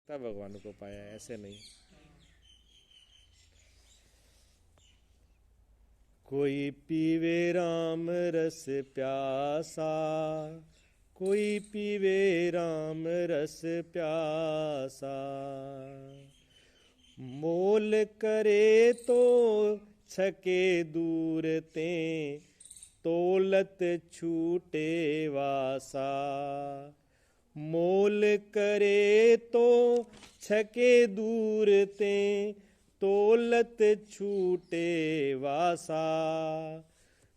तब भगवान को पाया, ऐसे नहीं। कोई पीवे राम रस प्यासा, कोई पीवे राम रस प्यासा, मोल करे तो छके दूर ते, तोलत छूटे वासा। मोल करे तो छके दूर ते, तोलत छूटे वासा।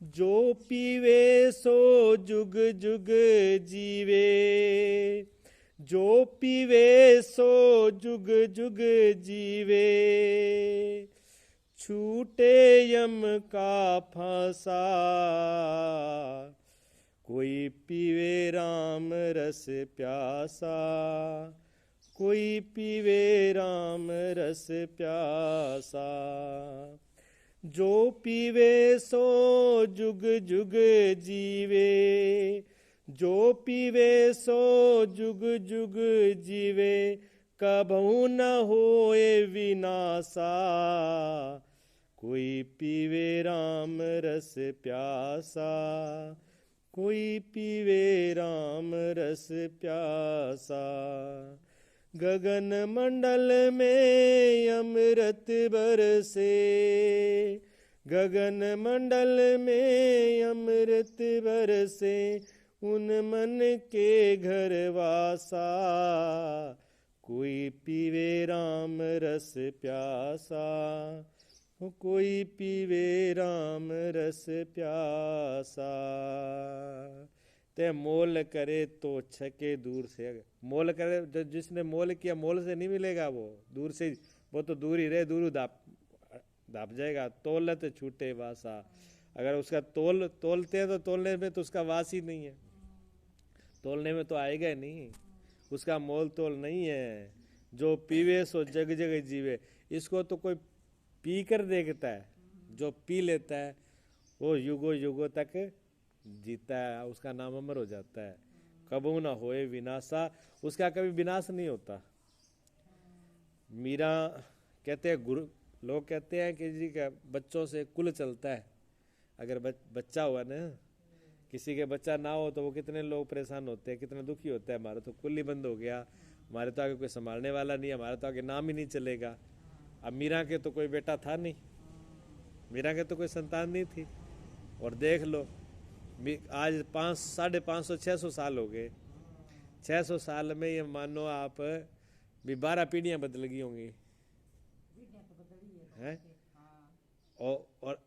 जो पीवे सो जुग जुग जीवे, जो पीवे सो जुग जुग जीवे, छूटे यम का फांसा। कोई पीवे राम रस प्यासा, कोई पीवे राम रस प्यासा। जो पीवे सो जुग जुग जीवे, जो पीवे सो जुग जुग जीवे, कबहू न होए विनाशा। कोई पीवे राम रस प्यासा, कोई पीवे राम रस प्यासा। गगन मंडल में अमृत बरसे, गगन मंडल में अमृत बरसे, उन मन के घर वासा। कोई पीवे राम रस प्यासा, कोई पीवे राम रस प्यासा। ते मोल करे तो छके दूर से, मोल करे जिसने मोल किया, मोल से नहीं मिलेगा, वो दूर से, वो तो दूर ही रहे, दूर दाप जाएगा। तोलत छूटे वासा, अगर उसका तोलते हैं तो तोलने में तो उसका वास ही नहीं है, तोलने में तो आएगा ही नहीं, उसका मोल तोल नहीं है। जो पीवे सो जग जग जीवे, इसको तो कोई पी कर देखता है, जो पी लेता है वो युगों युगों तक जीता है, उसका नाम अमर हो जाता है। कबहू ना होए विनाशा, उसका कभी विनाश नहीं होता। मीरा कहते हैं, गुरु लोग कहते हैं कि जी का बच्चों से कुल चलता है। अगर बच्चा हुआ ना, किसी के बच्चा ना हो तो वो कितने लोग परेशान होते हैं, कितने दुखी होते हैं। हमारा तो कुल ही बंद हो गया, हमारे तो आगे कोई संभालने वाला नहीं, हमारा तो आगे नाम ही नहीं चलेगा। अब मीरा के तो कोई बेटा था नहीं, मीरा के तो कोई संतान नहीं थी, और देख लो आज 500, 600 साल हो गए। 600 साल में ये मानो आप भी 12 पीढ़ियां बदल गई होंगी हैं, और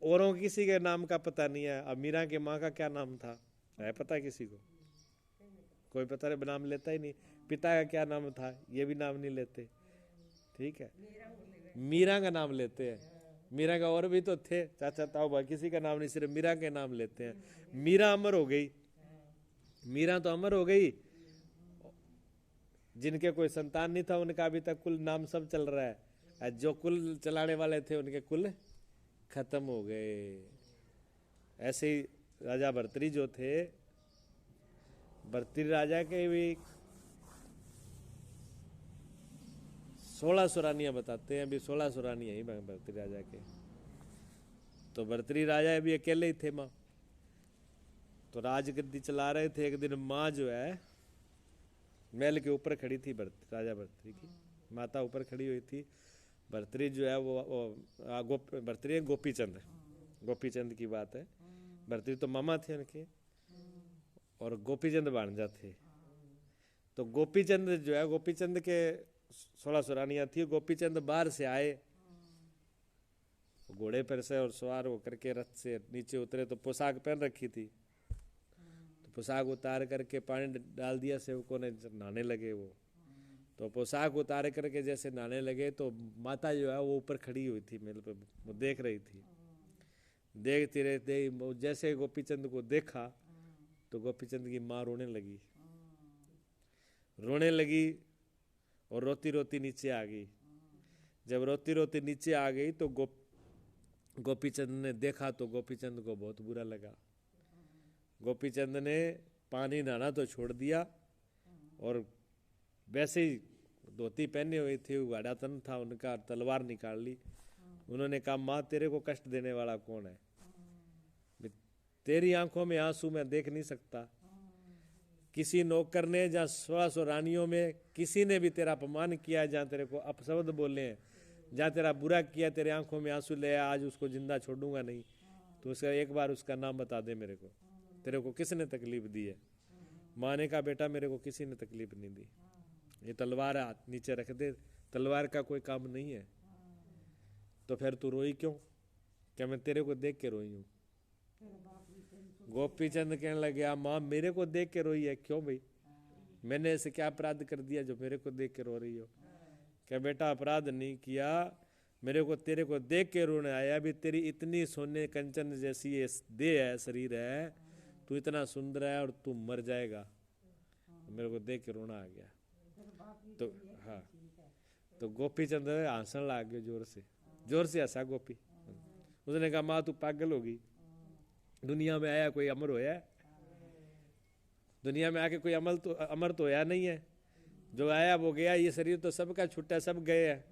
औरों किसी के नाम का पता नहीं है। अब मीरा के माँ का क्या नाम था है पता है किसी को? कोई पता नहीं, नाम लेता ही नहीं। पिता का क्या नाम था ये भी नाम नहीं लेते। ठीक है, मीरा का नाम लेते हैं। मीरा का और भी तो थे चाचा ताऊ भाई, किसी का नाम नहीं, सिर्फ मीरा के नाम लेते हैं। मीरा अमर हो गई, मीरा तो अमर हो गई। जिनके कोई संतान नहीं था उनका अभी तक कुल नाम सब चल रहा है, जो कुल चलाने वाले थे उनके कुल खत्म हो गए। ऐसे ही राजा भर्तरी जो थे, भर्तरी राजा के भी 16 रानियां बताते हैं, अभी 16 रानियां ही भर्तरी राजा के। तो भर्तरी राजा भी अकेले ही थे। माँ तो राजगद्दी चला रहे थे। एक दिन माँ जो है महल के ऊपर खड़ी थी, राजा भर्तरी की माता ऊपर खड़ी हुई थी। भर्तरी जो है वो भर्तरी गोपीचंद, गोपीचंद की बात है। भर्तरी तो मामा थे उनके, और गोपीचंद भांजा थे। तो गोपीचंद जो है, गोपीचंद के 16 रानियां थी। गोपीचंद बाहर से आए घोड़े पर से और सवार होकर के रथ से नीचे उतरे, तो पोशाक पहन रखी थी। तो पोशाक उतार करके पानी डाल दिया, सेवकों ने नहाने लगे। वो तो पोशाक उतार करके जैसे नहाने लगे तो माता जो है वो ऊपर खड़ी हुई थी मेल पे, वो देख रही थी। देखती रहते जैसे गोपीचंद को देखा तो गोपीचंद की माँ रोने लगी, रोने लगी और रोती रोती नीचे आ गई। जब रोती रोती नीचे आ गई तो गोपीचंद ने देखा तो गोपीचंद को बहुत बुरा लगा। गोपीचंद ने पानी नहाना तो छोड़ दिया और वैसे ही धोती पहनी हुई थी, उघाड़ा तन था उनका, तलवार निकाल ली। उन्होंने कहा माँ तेरे को कष्ट देने वाला कौन है? तेरी आंखों में आंसू मैं देख नहीं सकता। किसी नौकर ने जहाँ 1600 रानियों में किसी ने भी तेरा अपमान किया, जहाँ तेरे को अपशब्द बोले हैं, जहाँ तेरा बुरा किया, तेरे आंखों में आंसू ले, आज उसको जिंदा छोड़ूंगा नहीं। तो उसका एक बार उसका नाम बता दे मेरे को, तेरे को किसने तकलीफ दी है? माँ ने कहा बेटा मेरे को किसी ने तकलीफ नहीं दी। ये तलवार हाथ नीचे रख दे, तलवार का कोई काम नहीं है। तो फिर तू रोई क्यों? क्या मैं तेरे को देख के रोई हूँ? गोपी चंद कहने लगे माँ मेरे को देख के रोई है? क्यों भाई, मैंने ऐसे क्या अपराध कर दिया जो मेरे को देख के रो रही हो? क्या बेटा अपराध नहीं किया, मेरे को तेरे को देख के रोने आया। अभी तेरी इतनी सोने कंचन जैसी ये देह है, शरीर है, तू इतना सुंदर है और तू मर जाएगा, मेरे को देख के रोना आ गया। तो हाँ, तो गोपी चंद हंसने लग गए, जोर से हंसा गोपी। उसने कहा माँ तू पागल होगी, दुनिया में आया कोई अमर होया? दुनिया में आके कोई अमर तो होया नहीं है। जो आया वो गया, ये शरीर तो सबका छुट्टा, सब गए हैं।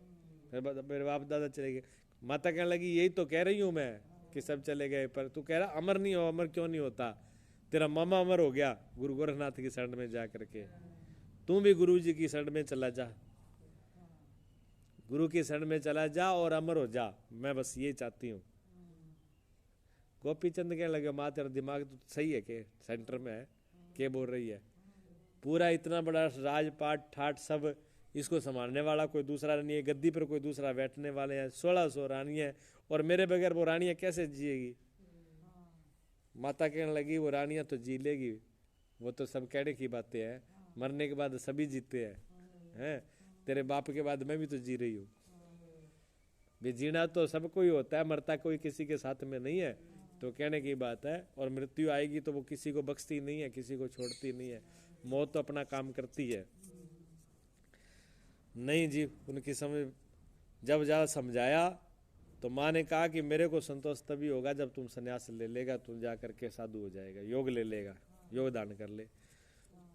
फिर मेरे बाप दादा चले गए। माता कहने लगी यही तो कह रही हूँ मैं कि सब चले गए, पर तू कह रहा अमर नहीं हो। अमर क्यों नहीं होता? तेरा मामा अमर हो गया गुरु गोरखनाथ की शरण में जा करके, तू भी गुरु जी की शरण में चला जा, गुरु की शरण में चला जा और अमर हो जा, मैं बस ये चाहती हूँ। गोपी चंद कहने लगे माँ तेरा दिमाग तो सही है के सेंटर में है, के बोल रही है? पूरा इतना बड़ा राजपाट ठाट सब, इसको संभालने वाला कोई दूसरा नहीं है, गद्दी पर कोई दूसरा बैठने वाले हैं, 1600 रानियां, और मेरे बगैर वो रानियां कैसे जिएगी? माता कहने लगी वो रानियां तो जी लेगी, वो तो सब कहने की बातें हैं, मरने के बाद सभी जीते हैं। तेरे बाप के बाद मैं भी तो जी रही हूँ। भी जीना तो सबको ही होता है, मरता कोई किसी के साथ में नहीं है, तो कहने की बात है। और मृत्यु आएगी तो वो किसी को बख्शती नहीं है, किसी को छोड़ती नहीं है, मौत तो अपना काम करती है। नहीं जी, उनकी समझ जब ज़्यादा समझाया तो माँ ने कहा कि मेरे को संतोष तभी होगा जब तुम संन्यास ले लेगा, तुम जा करके साधु हो जाएगा, योग ले लेगा, योगदान कर ले।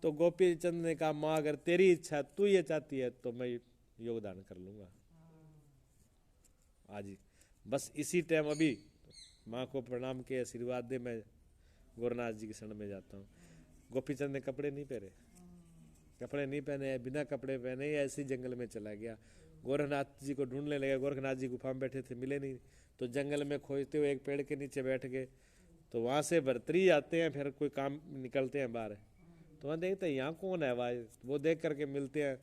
तो गोपी चंद ने कहा माँ अगर तेरी इच्छा, तू ये चाहती है तो मैं योगदान कर लूँगा आज ही, बस इसी टाइम अभी माँ को प्रणाम के आशीर्वाद दे, मैं गोरखनाथ जी की शरण में जाता हूँ। गोपी चंद ने कपड़े नहीं पहने, कपड़े नहीं पहने, बिना कपड़े पहने ऐसे जंगल में चला गया। गोरखनाथ जी को ढूंढने लगा, गोरखनाथ जी गुफा में बैठे थे, मिले नहीं, तो जंगल में खोजते हुए एक पेड़ के नीचे बैठ गए। तो वहाँ से भर्तरी आते हैं, फिर कोई काम निकलते हैं बाहर, तो वहाँ देखते हैं यहाँ कौन है भाई, वो देख करके मिलते हैं,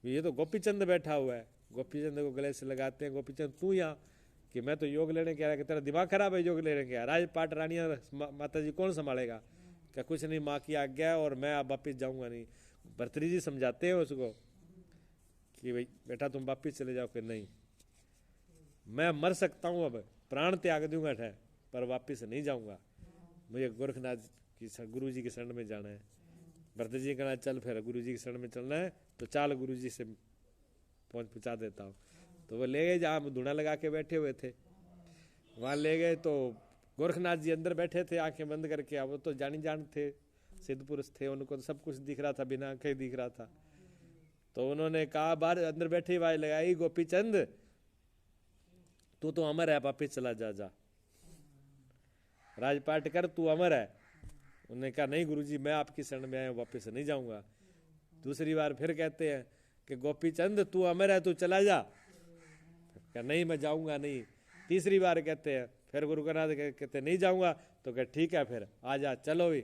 ये तो गोपी चंद बैठा हुआ है। गोपी चंद को गले से लगाते हैं, गोपी चंद तू यहाँ? कि मैं तो योग लेने कह रहा, कि तेरा दिमाग खराब है, योग लेने क्या? राजपाट रानियाँ माता जी कौन संभालेगा? क्या कुछ नहीं, माँ की आज्ञा है और मैं अब वापिस जाऊँगा नहीं। भर्तरी जी समझाते हैं उसको कि भाई बेटा तुम वापिस चले जाओ, कि नहीं मैं मर सकता हूँ, अब प्राण त्याग दूंगा ठहर, पर वापिस नहीं जाऊँगा, मुझे गोरखनाथ की गुरु जी की शरण में जाना है। भर्तरी जी कहना चल फिर गुरु जी की शरण में चलना है तो चाल गुरु जी से पहुँचा देता हूँ। तो वो ले गए जहाँ धुना लगा के बैठे हुए थे, वहाँ ले गए। तो गोरखनाथ जी अंदर बैठे थे आंखें बंद करके, अब वो तो जान थे, सिद्ध पुरुष थे, उनको तो सब कुछ दिख रहा था, बिना आंखें दिख रहा था। तो उन्होंने कहा बाहर अंदर बैठे आवाज लगाई, गोपी चंद तू तो अमर है, वापिस चला जा, जा राजपाट कर, तू अमर है। उन्होंने कहा नहीं गुरुजी मैं आपकी शरण में आया हूँ, वापिस नहीं जाऊंगा। दूसरी बार फिर कहते हैं कि गोपी चंद तू अमर है, तू चला जा। क्या नहीं मैं जाऊंगा नहीं। तीसरी बार कहते हैं, फिर गुरु गोरखनाथ कहते नहीं जाऊंगा, तो कह ठीक है फिर आ जा, चलो भी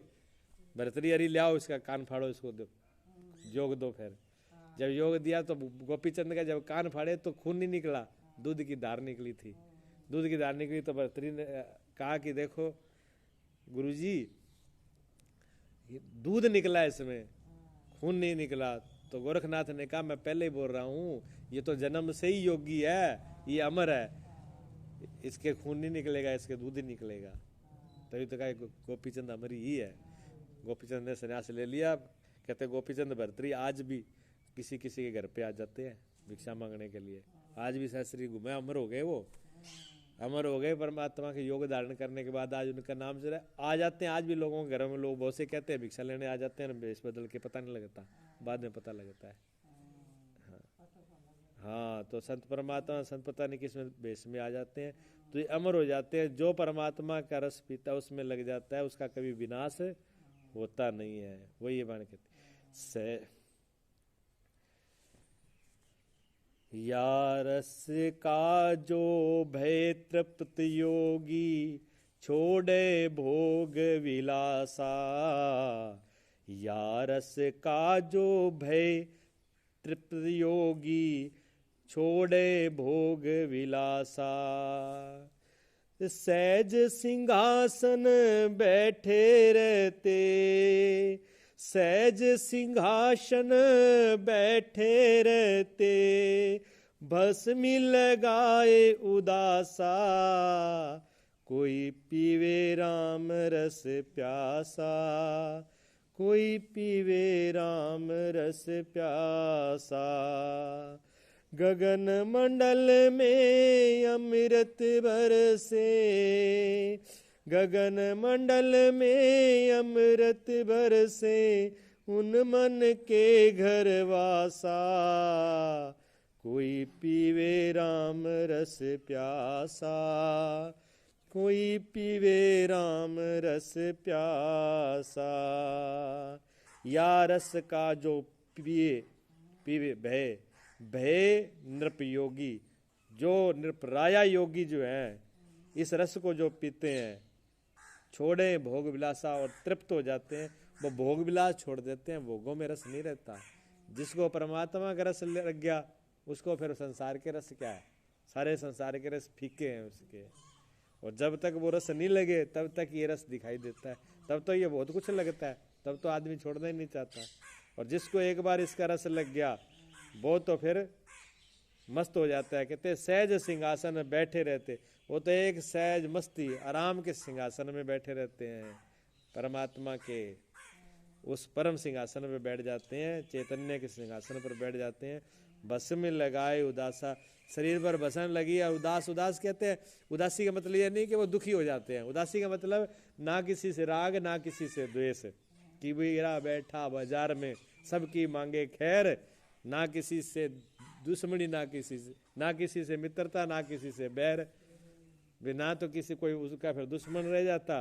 भर्तरी हरी ले आओ, इसका कान फाड़ो, इसको दो योग दो। फिर जब योग दिया तो गोपी चंद का जब कान फाड़े तो खून नहीं निकला, दूध की धार निकली थी। दूध की धार निकली तो भर्तरी ने कहा कि देखो गुरुजी दूध निकला इसमें, खून नहीं निकला। तो गोरखनाथ ने कहा मैं पहले ही बोल रहा हूँ, ये तो जन्म से ही योगी है, ये अमर है, इसके खून नहीं निकलेगा, इसके दूध ही निकलेगा। तभी तो कहा गोपीचंद अमर ही है। गोपीचंद ने संन्यास ले लिया। कहते गोपीचंद भर्तरी आज भी किसी किसी के घर पे आ जाते हैं भिक्षा मांगने के लिए, आज भी शास्त्री घूमे, अमर हो गए, वो अमर हो गए परमात्मा के योग धारण करने के बाद। आज उनका नाम चला, आ जाते हैं आज भी लोगों के घरों में, लोग बहुत से कहते हैं भिक्षा लेने आ जाते हैं, बेस बदल के पता नहीं लगता, बाद में पता लगता है। हाँ। हाँ, तो संत परमात्मा संत पता नहीं किस भेष में आ जाते हैं, तो ये अमर हो जाते हैं। जो परमात्मा का रस पीता उसमें लग जाता है, उसका कभी विनाश होता नहीं है। वही ये बाण कहते या रस का जो भय तृप्त योगी छोड़े भोग विलासा। या रस का जो भय तृप्त योगी छोड़े भोग विलासा। सहज सिंहासन बैठे रहते, सहज सिंहासन बैठे रहते, भस्मी लगाए उदासा। कोई पीवे राम रस प्यासा, कोई पीवे राम रस प्यासा। गगन मंडल में अमृत बरसे, गगन मंडल में अमृत बरसे, उन मन के घर वासा। कोई पीवे राम रस प्यासा, कोई पीवे राम रस प्यासा। या रस का जो पिए, पीवे भय, भय नृप योगी, जो नृपराया योगी जो है, इस रस को जो पीते हैं, छोड़े भोग विलासा और तृप्त हो जाते हैं, वो भोग विलास छोड़ देते हैं। भोगों में रस नहीं रहता। जिसको परमात्मा का रस लग गया उसको फिर संसार के रस क्या है, सारे संसार के रस फीके हैं उसके। और जब तक वो रस नहीं लगे तब तक ये रस दिखाई देता है, तब तो ये बहुत कुछ लगता है, तब तो आदमी छोड़ना ही नहीं चाहता। और जिसको एक बार इसका रस लग गया वो तो फिर मस्त हो जाता है। कहते सहज सिंहासन में बैठे रहते, वो तो एक सहज मस्ती आराम के सिंहासन में बैठे रहते हैं, परमात्मा के उस परम सिंहासन पर बैठ जाते हैं, चैतन्य के सिंहासन पर बैठ जाते हैं। बस में लगाए उदासा, शरीर पर बसन लगी है उदास। उदास कहते हैं, उदासी का मतलब ये नहीं कि वो दुखी हो जाते हैं, उदासी का मतलब ना किसी से राग ना किसी से द्वेष, कि वीरा बैठा बाजार में सबकी मांगे खैर, ना किसी से दुश्मनी ना किसी से मित्रता ना किसी से बैर। ना तो किसी कोई उसका फिर दुश्मन रह जाता,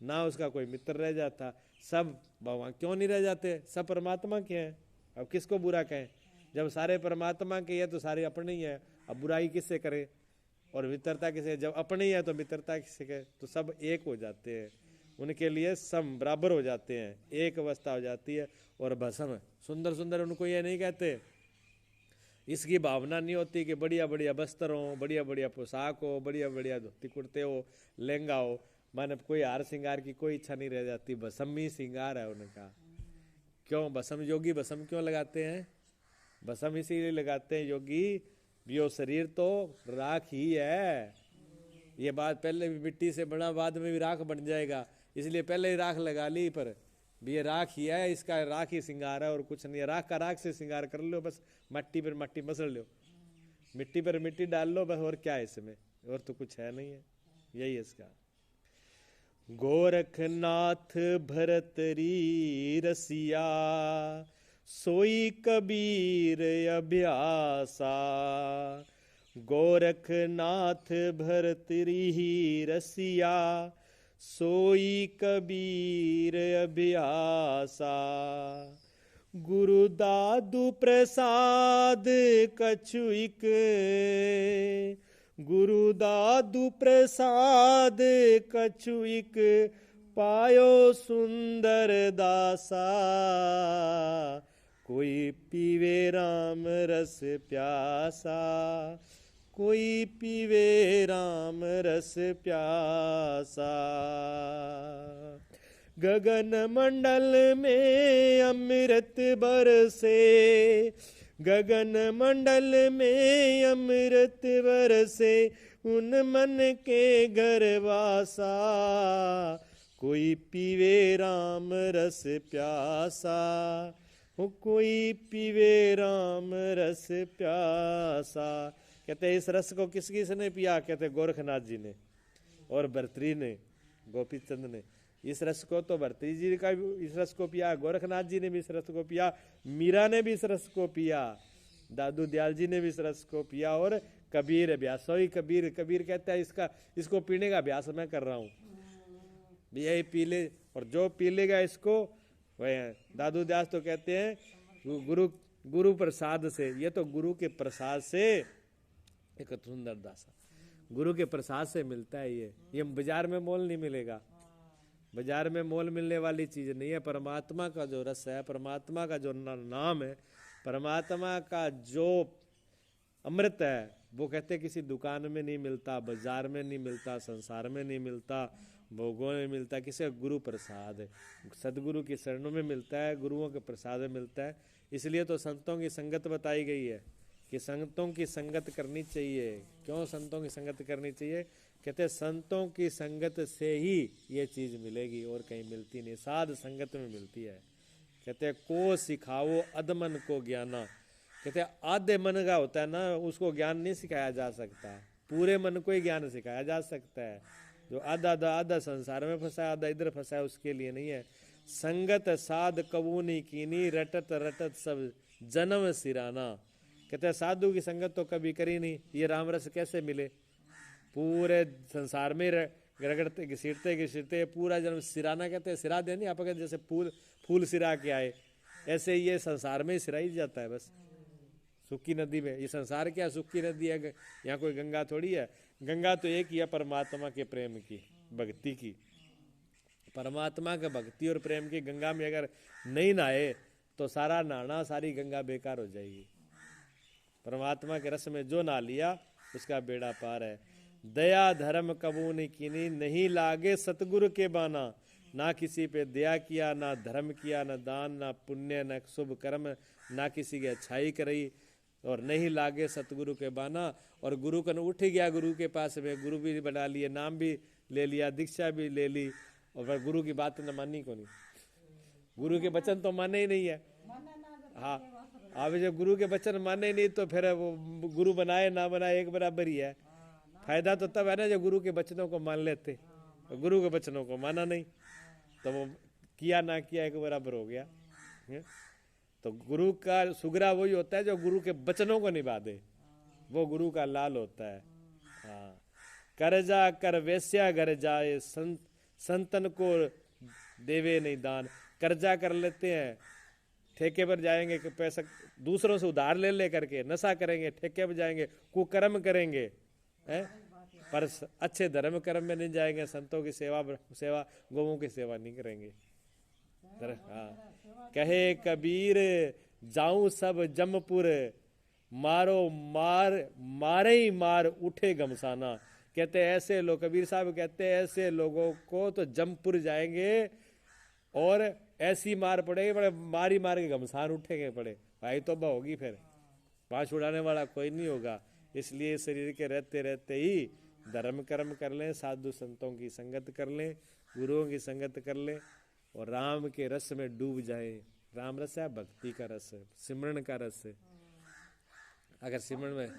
ना उसका कोई मित्र रह जाता। सब भगवान क्यों नहीं रह जाते, सब परमात्मा के हैं। अब किसको बुरा कहें, जब सारे परमात्मा के हैं तो सारे अपने ही हैं। अब बुराई किससे करें और मित्रता किसे, जब अपने ही है तो मित्रता किससे करें। तो सब एक हो जाते हैं, उनके लिए सम बराबर हो जाते हैं, एक अवस्था हो जाती है। और भस्म सुंदर सुंदर उनको ये नहीं कहते, इसकी भावना नहीं होती कि बढ़िया बढ़िया बस्तर हो, बढ़िया बढ़िया पोशाक हो, बढ़िया बढ़िया धोती कुर्ते हो, लहंगा हो, माने कोई हार श्रृंगार की कोई इच्छा नहीं रह जाती। भस्म ही श्रृंगार है उनका। क्यों भस्म, योगी भस्म क्यों लगाते हैं, भस्म इसीलिए लगाते हैं योगी, यो शरीर तो राख ही है। ये बात पहले भी मिट्टी से बना, बाद में भी राख बन जाएगा, इसलिए पहले ही राख लगा ली। पर भी ये राख ही है, इसका राख ही श्रृंगार है और कुछ नहीं है। राख का राख से श्रृंगार कर लो, बस मट्टी पर मट्टी मसल लो, मिट्टी पर मिट्टी डाल लो, बस और क्या है इसमें, और तो कुछ है नहीं है। यही है इसका। गोरखनाथ भरतरी रसिया, सोई कबीर अभ्यासा। गोरखनाथ भरतरी रसिया, सोई कबीर अभ्यासा। गुरु दादू प्रसाद कछुइक, गुरु दादू प्रसाद कछुइक, पायो सुंदर दासा। कोई पीवे राम रस प्यासा, कोई पीवे राम रस प्यासा। गगन मंडल में अमृत बरसे, गगन मंडल में अमृत बरसे, उन मन के घर वासा। कोई पीवे राम रस प्यासा, कोई पीवे राम रस प्यासा। कहते हैं इस रस को किसने पिया, कहते गोरखनाथ जी ने और भर्तृहरि ने, गोपी चंद ने। इस रस को तो भर्तृहरि जी का भी इस रस को पिया, गोरखनाथ जी ने भी इस रस को पिया, मीरा ने भी इस रस को पिया। दादू दयाल जी ने भी इस रस को पिया और कबीर अभ्यास, सॉरी कबीर, कबीर कहता है इसको पीने का अभ्यास मैं कर रहा हूँ, यही पी ले, और जो पी लेगा इसको वह दादू दास तो कहते हैं गुरु प्रसाद से, ये तो गुरु के प्रसाद से, एक सुंदर दासा गुरु के प्रसाद से मिलता है। ये बाजार में मोल नहीं मिलेगा, बाजार में मोल मिलने वाली चीज नहीं है। परमात्मा का जो रस है, परमात्मा का जो नाम है, परमात्मा का जो अमृत है, वो कहते किसी दुकान में नहीं मिलता, बाजार में नहीं मिलता, संसार में नहीं मिलता, भोगों में मिलता, किसी गुरु प्रसाद है, सदगुरु की शरणों में मिलता है, गुरुओं के प्रसाद में मिलता है। इसलिए तो संतों की संगत बताई गई है कि संतों की संगत करनी चाहिए। क्यों संतों की संगत करनी चाहिए? कहते संतों की संगत से ही ये चीज मिलेगी, और कहीं मिलती नहीं, साध संगत में मिलती है। कहते को सिखाओ अधमन को ज्ञाना, कहते आधे मन का होता है ना, उसको ज्ञान नहीं सिखाया जा सकता, पूरे मन को ही ज्ञान सिखाया जा सकता है। जो आधा संसार में फंसा है, आधा इधर फंसा है, उसके लिए नहीं है। संगत साध कबूनी कीनी, रटत रटत सब जन्म सिराना। कहते हैं साधु की संगत तो कभी करी नहीं, ये राम रस कैसे मिले? पूरे संसार में रगड़ते घसीटते पूरा जन्म सिराना, कहते हैं सिरा देनी आप, कहते जैसे फूल सिरा के आए, ऐसे ये संसार में सिरा ही जाता है बस। सूखी नदी में, ये संसार क्या सूखी नदी है, यहाँ कोई गंगा थोड़ी है। गंगा तो एक ही है, परमात्मा के प्रेम की, भक्ति की। परमात्मा के भक्ति और प्रेम की गंगा में अगर नहीं नहाए तो सारा नहाना, सारी गंगा बेकार हो जाएगी। परमात्मा के रस में जो नहा लिया उसका बेड़ा पार है। दया धर्म कबू नहीं कीनी, नहीं लागे सतगुरु के बाना। ना किसी पे दया किया, ना धर्म किया, ना दान, ना पुण्य, ना शुभ कर्म, ना किसी की अच्छाई करी, और नहीं लागे सतगुरु के बाना। और गुरु कन उठ गया गुरु के पास में, गुरु भी बना लिए, नाम भी ले लिया, दीक्षा भी ले ली, और फिर गुरु की बात न मानी को नहीं, गुरु के वचन तो माने ही नहीं है। हाँ, अब जब गुरु के वचन माने ही नहीं तो फिर वो गुरु बनाए ना बनाए एक बराबर ही है। फायदा तो तब है ना जब गुरु के वचनों को मान लेते, और गुरु के वचनों को माना नहीं तो वो किया ना किया एक बराबर हो गया। तो गुरु का सुगरा वही होता है जो गुरु के वचनों को निभा दे, वो गुरु का लाल होता है। हाँ, कर जा कर वैश्या घर जाए, संतन को देवे नहीं दान। कर्जा कर लेते हैं, ठेके पर जाएंगे कि पैसा दूसरों से उधार ले करके नशा करेंगे, ठेके पर जाएंगे, कुकर्म करेंगे, हैं? पर अच्छे धर्म कर्म में नहीं जाएंगे, संतों की सेवा गौओं की सेवा नहीं करेंगे। हाँ, कहे कबीर जाऊं सब जमपुर, मारो मारे ही मार उठे गमसाना। कहते ऐसे लोग, कबीर साहब कहते हैं ऐसे लोगों को तो जमपुर जाएंगे और ऐसी मार पड़ेगी, बड़े मारी मार के घमसान उठेंगे पड़े, भाई तौबा होगी, फिर पांच उड़ाने वाला कोई नहीं होगा। इसलिए शरीर के रहते रहते ही धर्म कर्म कर लें, साधु संतों की संगत कर लें, गुरुओं की संगत कर लें, और राम के रस में डूब जाए। राम रस है भक्ति का रस, सिमरन का रस। अगर सिमरन में,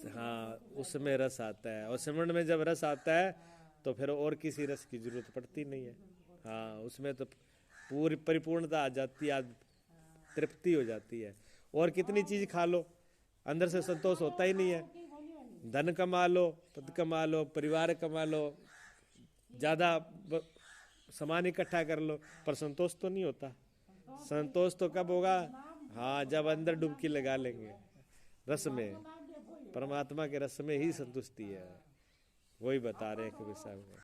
हाँ, उसमें रस आता है, और सिमरन में जब रस आता है तो फिर और किसी रस की जरूरत पड़ती नहीं है। हाँ, उसमें तो पूरी परिपूर्णता आ जाती है, तृप्ति हो जाती है। और कितनी चीज खा लो, अंदर से संतोष होता ही नहीं है। धन कमा लो, पद कमा लो, परिवार कमा लो, ज्यादा सामान इकट्ठा कर लो, पर संतोष तो नहीं होता। संतोष तो कब होगा? हाँ, जब अंदर डुबकी लगा लेंगे रस में, परमात्मा के रस में ही संतुष्टि है। वही बता रहे हैं कबीर साहब।